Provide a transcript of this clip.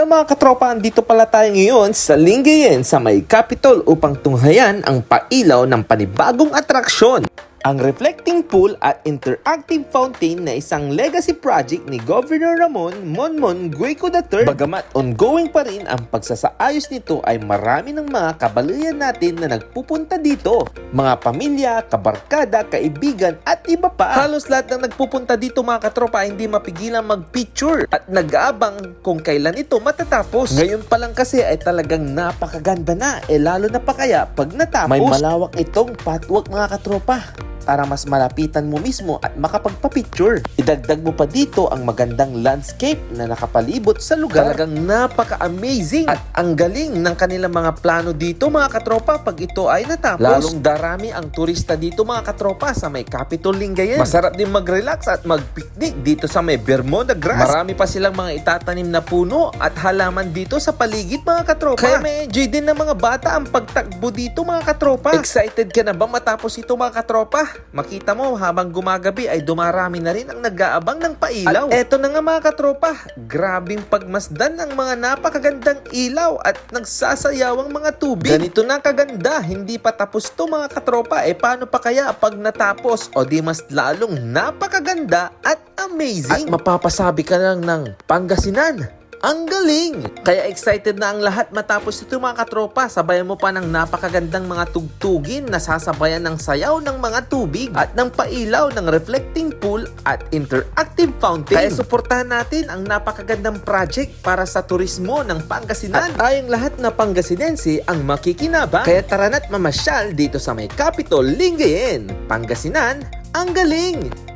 Hello mga katropa, andito pala tayo ngayon sa Lingayen sa may Capitol upang tunghayan ang pailaw ng panibagong atraksyon. Ang reflecting pool at interactive fountain na isang legacy project ni Governor Ramon Monmon Guico III. Bagamat ongoing pa rin ang pagsasaayos nito ay marami ng mga kabaluyan natin na nagpupunta dito. Mga pamilya, kabarkada, kaibigan at iba pa. Halos lahat ng nagpupunta dito mga katropa ay hindi mapigilan mag-picture at nag-aabang kung kailan ito matatapos. Ngayon pa lang kasi ay talagang napakaganda na, lalo na pa kaya pag natapos. May malawak itong patwalk mga katropa para mas malapitan mo mismo at makapagpa-picture. Idagdag mo pa dito ang magandang landscape na nakapalibot sa lugar. Talagang napaka-amazing at ang galing ng kanilang mga plano dito mga katropa pag ito ay natapos. Lalong darami ang turista dito mga katropa sa may Capitol Lingayen. Masarap din mag-relax at mag-picnic dito sa may Bermuda grass. Marami pa silang mga itatanim na puno at halaman dito sa paligid mga katropa. Kaya may enjoy din ng mga bata ang pagtakbo dito mga katropa. Excited ka na ba matapos ito mga katropa? Makita mo habang gumagabi ay dumarami na rin ang nag-aabang ng pailaw. At eto na nga mga katropa, grabing pagmasdan ng mga napakagandang ilaw at nagsasayawang mga tubig. Ganito na kaganda, hindi pa tapos to mga katropa. Paano pa kaya pag natapos? O di mas lalong napakaganda at amazing. At mapapasabi ka lang ng Pangasinan. Ang galing! Kaya excited na ang lahat matapos ito mga katropa. Sabayan mo pa ng napakagandang mga tugtugin na sasabayan ng sayaw ng mga tubig at ng pailaw ng reflecting pool at interactive fountain. Kaya suportahan natin ang napakagandang project para sa turismo ng Pangasinan. At tayong lahat na Pangasinense ang makikinabang. Kaya tara na't mamasyal dito sa may Capitol Lingayen. Pangasinan, ang galing!